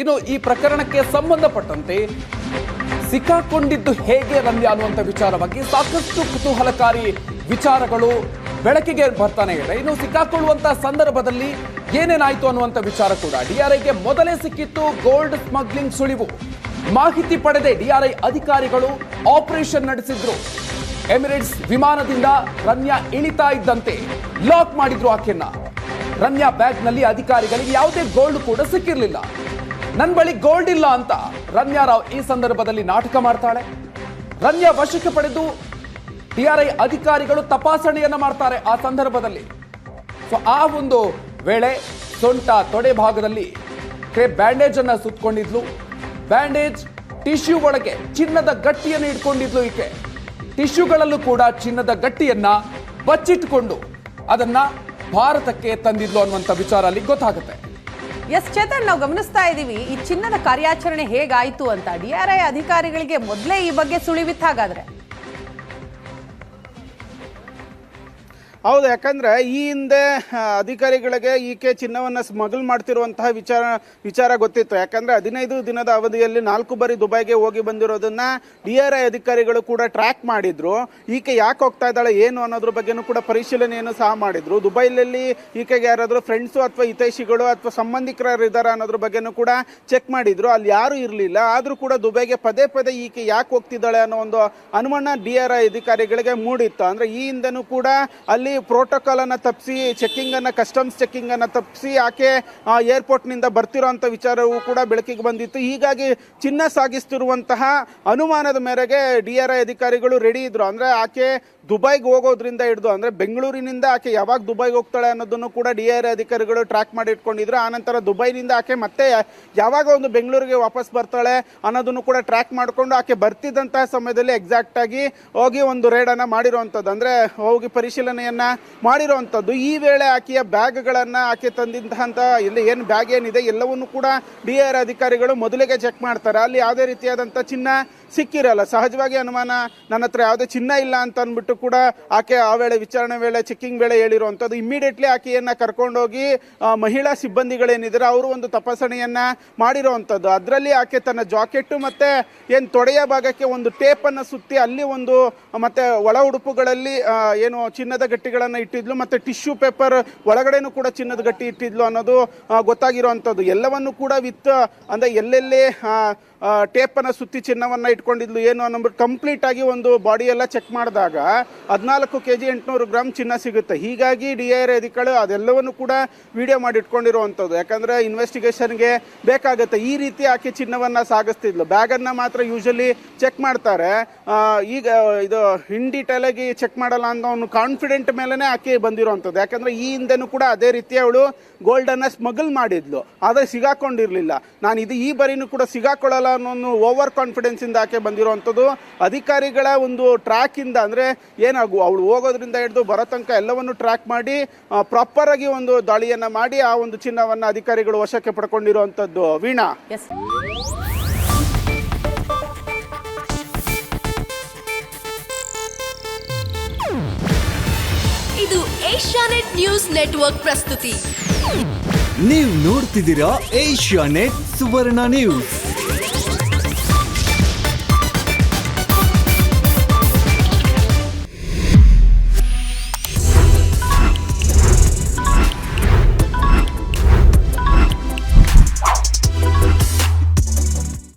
ಇನ್ನು ಈ ಪ್ರಕರಣಕ್ಕೆ ಸಂಬಂಧಪಟ್ಟಂತೆ ಸಿಕ್ಕಾಕೊಂಡಿದ್ದು ಹೇಗೆ ರಮ್ಯಾ ಅನ್ನುವಂಥ ವಿಚಾರವಾಗಿ ಸಾಕಷ್ಟು ಕುತೂಹಲಕಾರಿ ವಿಚಾರಗಳು ಬೆಳಕಿಗೆ ಬರ್ತಾನೆ ಇದೆ. ಇನ್ನು ಸಿಕ್ಕಾಕೊಳ್ಳುವಂತ ಸಂದರ್ಭದಲ್ಲಿ ಏನೇನಾಯ್ತು ಅನ್ನುವಂಥ ವಿಚಾರ ಕೂಡ ಡಿಆರ್ಐಗೆ ಮೊದಲೇ ಸಿಕ್ಕಿತ್ತು. ಗೋಲ್ಡ್ ಸ್ಮಗ್ಲಿಂಗ್ ಸುಳಿವು ಮಾಹಿತಿ ಪಡೆದೇ ಡಿಆರ್ಐ ಅಧಿಕಾರಿಗಳು ಆಪರೇಷನ್ ನಡೆಸಿದ್ರು. ಎಮಿರೇಟ್ಸ್ ವಿಮಾನದಿಂದ ರಮ್ಯಾ ಇಳಿತಾ ಇದ್ದಂತೆ ಲಾಕ್ ಮಾಡಿದ್ರು ಆಕೆಯನ್ನ. ರಮ್ಯಾ ಬ್ಯಾಗ್ನಲ್ಲಿ ಅಧಿಕಾರಿಗಳಿಗೆ ಯಾವುದೇ ಗೋಲ್ಡ್ ಕೂಡ ಸಿಕ್ಕಿರಲಿಲ್ಲ. ನನ್ನ ಬಳಿ ಗೋಲ್ಡ್ ಇಲ್ಲ ಅಂತ ರಮ್ಯಾ ರಾವ್ ಈ ಸಂದರ್ಭದಲ್ಲಿ ನಾಟಕ ಮಾಡ್ತಾಳೆ. ರಮ್ಯಾ ವಶಕ್ಕೆ ಪಡೆದು ಡಿಆರ್ಐ ಅಧಿಕಾರಿಗಳು ತಪಾಸಣೆಯನ್ನ ಮಾಡ್ತಾರೆ. ಆ ಸಂದರ್ಭದಲ್ಲಿ ಆ ಒಂದು ವೇಳೆ ಸೊಂಟ ತೊಡೆ ಭಾಗದಲ್ಲಿ ಬ್ಯಾಂಡೇಜ್ ಅನ್ನ ಸುತ್ತಕೊಂಡಿದ್ಲು. ಬ್ಯಾಂಡೇಜ್ ಟಿಶ್ಯೂ ಒಳಗೆ ಚಿನ್ನದ ಗಟ್ಟಿಯನ್ನು ಇಟ್ಕೊಂಡಿದ್ಲು. ಈಕೆ ಟಿಶ್ಯೂಗಳಲ್ಲೂ ಕೂಡ ಚಿನ್ನದ ಗಟ್ಟಿಯನ್ನ ಬಚ್ಚಿಟ್ಟುಕೊಂಡು ಅದನ್ನ ಭಾರತಕ್ಕೆ ತಂದಿದ್ಲು ಅನ್ನುವಂಥ ವಿಚಾರ ಅಲ್ಲಿ ಗೊತ್ತಾಗುತ್ತೆ. ಎಸ್ ಚೇತನ್, ನಾವು ಗಮನಿಸ್ತಾ ಇದ್ದೀವಿ ಈ ಚಿನ್ನದ ಕಾರ್ಯಾಚರಣೆ ಹೇಗಾಯ್ತು ಅಂತ. ಡಿಆರ್ಐ ಅಧಿಕಾರಿಗಳಿಗೆ ಮೊದಲೇ ಈ ಬಗ್ಗೆ ಸುಳಿವಿತ್ತು ಹಾಗಾದ್ರೆ? ಹೌದು, ಯಾಕಂದ್ರೆ ಈ ಹಿಂದೆ ಅಧಿಕಾರಿಗಳಿಗೆ ಈಕೆ ಚಿನ್ನವನ್ನ ಸ್ಮಗಲ್ ಮಾಡ್ತಿರುವಂತಹ ವಿಚಾರ ಗೊತ್ತಿತ್ತು. ಯಾಕಂದ್ರೆ 15 ದಿನದ ಅವಧಿಯಲ್ಲಿ 4 ಬಾರಿ ದುಬೈಗೆ ಹೋಗಿ ಬಂದಿರೋದನ್ನ ಡಿಆರ್ಐ ಅಧಿಕಾರಿಗಳು ಕೂಡ ಟ್ರ್ಯಾಕ್ ಮಾಡಿದ್ರು. ಈಕೆ ಯಾಕೆ ಹೋಗ್ತಾ ಇದ್ದಾಳೆ ಏನು ಅನ್ನೋದ್ರ ಬಗ್ಗೆನೂ ಕೂಡ ಪರಿಶೀಲನೆಯನ್ನು ಸಹ ಮಾಡಿದ್ರು. ದುಬೈನಲ್ಲಿ ಈಕೆಗೆ ಯಾರಾದ್ರೂ ಫ್ರೆಂಡ್ಸು ಅಥವಾ ಹಿತೈಷಿಗಳು ಅಥವಾ ಸಂಬಂಧಿಕರು ಇದ್ದಾರ ಅನ್ನೋದ್ರ ಬಗ್ಗೆನೂ ಕೂಡ ಚೆಕ್ ಮಾಡಿದ್ರು. ಅಲ್ಲಿ ಯಾರು ಇರಲಿಲ್ಲ. ಆದ್ರೂ ಕೂಡ ದುಬೈಗೆ ಪದೇ ಪದೇ ಈಕೆ ಯಾಕೆ ಹೋಗ್ತಿದ್ದಾಳೆ ಅನ್ನೋ ಒಂದು ಅನುಮಾನ ಡಿಆರ್ಐ ಅಧಿಕಾರಿಗಳಿಗೆ ಮೂಡಿತ್ತು. ಅಂದ್ರೆ ಈ ಹಿಂದೆನೂ ಕೂಡ ಅಲ್ಲಿ ಪ್ರೋಟೋಕಾಲ್ ಅನ್ನ ತಪ್ಪಿಸಿ ಚೆಕಿಂಗ್ ಅನ್ನ, ಕಸ್ಟಮ್ಸ್ ಚೆಕಿಂಗ್ ಅನ್ನ ತಪ್ಪಿಸಿ ಆಕೆ ಏರ್ಪೋರ್ಟ್ ನಿಂದ ಬರ್ತಿರೋಂಥ ವಿಚಾರವೂ ಕೂಡ ಬೆಳಕಿಗೆ ಬಂದಿತ್ತು. ಹೀಗಾಗಿ ಚಿನ್ನ ಸಾಗಿಸ್ತಿರುವಂತಹ ಅನುಮಾನದ ಮೇರೆಗೆ ಡಿಆರ್ಐ ಅಧಿಕಾರಿಗಳು ರೆಡಿ ಇದ್ರು. ಅಂದ್ರೆ ಆಕೆ ದುಬೈಗೆ ಹೋಗೋದ್ರಿಂದ ಹಿಡಿದು ಅಂದ್ರೆ ಬೆಂಗಳೂರಿನಿಂದ ಆಕೆ ಯಾವಾಗ ದುಬೈಗೆ ಹೋಗ್ತಾಳೆ ಅನ್ನೋದನ್ನು ಕೂಡ ಡಿಆರ್ಐ ಅಧಿಕಾರಿಗಳು ಟ್ರ್ಯಾಕ್ ಮಾಡಿ ಇಟ್ಕೊಂಡಿದ್ರು. ಆನಂತರ ದುಬೈನಿಂದ ಆಕೆ ಮತ್ತೆ ಯಾವಾಗ ಒಂದು ಬೆಂಗಳೂರಿಗೆ ವಾಪಸ್ ಬರ್ತಾಳೆ ಅನ್ನೋದನ್ನು ಕೂಡ ಟ್ರ್ಯಾಕ್ ಮಾಡಿಕೊಂಡು ಆಕೆ ಬರ್ತಿದ್ದಂತಹ ಸಮಯದಲ್ಲಿ ಎಕ್ಸಾಕ್ಟ್ ಆಗಿ ಹೋಗಿ ಒಂದು ರೇಡ್ ಅನ್ನ ಮಾಡಿರುವಂತದ್ದು, ಅಂದ್ರೆ ಹೋಗಿ ಪರಿಶೀಲನೆಯನ್ನ ಮಾಡಿರುವಂತದ್ದು. ಈ ವೇಳೆ ಆಕೆಯ ಬ್ಯಾಗ್ಗಳನ್ನ ಆಕೆ ತಂದಿದ್ದಂತ ಇಲ್ಲಿ ಏನು ಬ್ಯಾಗ್ ಏನಿದೆ ಎಲ್ಲವನ್ನೂ ಕೂಡ ಡಿಆರ್ಐ ಅಧಿಕಾರಿಗಳು ಮೊದಲಿಗೆ ಚೆಕ್ ಮಾಡ್ತಾರೆ. ಅಲ್ಲಿ ಯಾವುದೇ ರೀತಿಯಾದಂತ ಚಿನ್ನ ಸಿಕ್ಕಿರಲ್ಲ. ಸಹಜವಾಗಿ ಅನುಮಾನ, ನನ್ನ ಹತ್ರ ಯಾವುದೇ ಚಿನ್ನ ಇಲ್ಲ ಅಂತ ಅಂದ್ಬಿಟ್ಟು ಕೂಡ ಆಕೆ ಆ ವೇಳೆ ವಿಚಾರಣೆ ವೇಳೆ ಚೆಕಿಂಗ್ ವೇಳೆ ಹೇಳಿರುವಂತದ್ದು. ಇಮಿಡಿಯೇಟ್ಲಿ ಆಕೆಯನ್ನ ಕರ್ಕೊಂಡೋಗಿ ಮಹಿಳಾ ಸಿಬ್ಬಂದಿಗಳೇನಿದ್ದಾರೆ ಅವರು ಒಂದು ತಪಾಸಣೆಯನ್ನ ಮಾಡಿರುವಂತದ್ದು. ಅದರಲ್ಲಿ ಆಕೆ ತನ್ನ ಜಾಕೆಟ್ ಮತ್ತೆ ಏನ್ ತೊಡೆಯ ಭಾಗಕ್ಕೆ ಒಂದು ಟೇಪ್ ಅನ್ನ ಸುತ್ತಿ ಅಲ್ಲಿ ಒಂದು ಮತ್ತೆ ಒಳ ಉಡುಪುಗಳಲ್ಲಿ ಏನು ಚಿನ್ನದ ಗಟ್ಟಿಗಳನ್ನ ಇಟ್ಟಿದ್ಲು. ಮತ್ತೆ ಟಿಶ್ಯೂ ಪೇಪರ್ ಒಳಗಡೆನೂ ಕೂಡ ಚಿನ್ನದ ಗಟ್ಟಿ ಇಟ್ಟಿದ್ಲು ಅನ್ನೋದು ಗೊತ್ತಾಗಿರುವಂತದ್ದು. ಎಲ್ಲವನ್ನು ಕೂಡ ವಿತ್ ಅಂದ್ರೆ ಎಲ್ಲೆಲ್ಲಿ ಟೇಪ್ ಅನ್ನ ಸುತ್ತಿ ಚಿನ್ನವನ್ನ ಇಟ್ಕೊಂಡಿದ್ಲು ಏನು ಅನ್ನೋದು ಕಂಪ್ಲೀಟ್ ಆಗಿ ಒಂದು ಬಾಡಿ ಎಲ್ಲ ಚೆಕ್ ಮಾಡಿದಾಗ 14 kg 800 ಗ್ರಾಮ್ ಚಿನ್ನ ಸಿಗುತ್ತೆ. ಹೀಗಾಗಿ ಡಿಆರ್ಐ ಅಧಿಕಾರಿಗಳು ಅದೆಲ್ಲವನ್ನು ಕೂಡ ವಿಡಿಯೋ ಮಾಡಿ ಇಟ್ಕೊಂಡಿರುವಂತದ್ದು. ಯಾಕಂದ್ರೆ ಇನ್ವೆಸ್ಟಿಗೇಷನ್ಗೆ ಬೇಕಾಗುತ್ತೆ. ಈ ರೀತಿ ಆಕೆ ಚಿನ್ನವನ್ನ ಸಾಗಿಸ್ತಿದ್ಲು. ಬ್ಯಾಗ್ ಅನ್ನ ಮಾತ್ರ ಯೂಶಲಿ ಚೆಕ್ ಮಾಡ್ತಾರೆ. ಈಗ ಇದು ಇನ್ ಡೀಟೇಲ್ ಆಗಿ ಚೆಕ್ ಮಾಡಲ್ಲ ಅಂತ ಒಂದು ಕಾನ್ಫಿಡೆಂಟ್ ಮೇಲೆನೆ ಆಕೆ ಬಂದಿರುವಂತದ್ದು. ಯಾಕಂದ್ರೆ ಈ ಹಿಂದೆನೂ ಕೂಡ ಅದೇ ರೀತಿ ಅವಳು ಗೋಲ್ಡ್ ಅನ್ನ ಸ್ಮಗಲ್ ಮಾಡಿದ್ಲು, ಆದ್ರೆ ಸಿಗಾಕೊಂಡಿರ್ಲಿಲ್ಲ. ನಾನು ಈ ಬಾರಿನೂ ಕೂಡ ಸಿಗಾಕೊಳ್ಳಲ್ಲ ಅನ್ನೋ ಓವರ್ ಕಾನ್ಫಿಡೆನ್ಸ್ ಇಂದ ಆಕೆ ಬಂದಿರುವಂತದ್ದು. ಅಧಿಕಾರಿಗಳ ಒಂದು ಟ್ರ್ಯಾಕ್ ಇಂದ ಅಂದ್ರೆ ಏನಾಗು ಅವಳು ಹೋಗೋದ್ರಿಂದ ಹಿಡಿದು ಬರೋ ತನಕ ಎಲ್ಲವನ್ನು ಟ್ರ್ಯಾಕ್ ಮಾಡಿ ಪ್ರಾಪರ್ ಆಗಿ ಒಂದು ದಾಳಿಯನ್ನ ಮಾಡಿ ಆ ಒಂದು ಚಿನ್ನವನ್ನ ಅಧಿಕಾರಿಗಳು ವಶಕ್ಕೆ ಪಡ್ಕೊಂಡಿರುವಂತದ್ದು. ವೀಣಾ, ಇದು ಏಷ್ಯಾನೆಟ್ ನ್ಯೂಸ್ ನೆಟ್ವರ್ಕ್ ಪ್ರಸ್ತುತಿ. ನೀವು ನೋಡ್ತಿದ್ದೀರಾ ಏಷ್ಯಾನೆಟ್ ಸುವರ್ಣ ನ್ಯೂಸ್.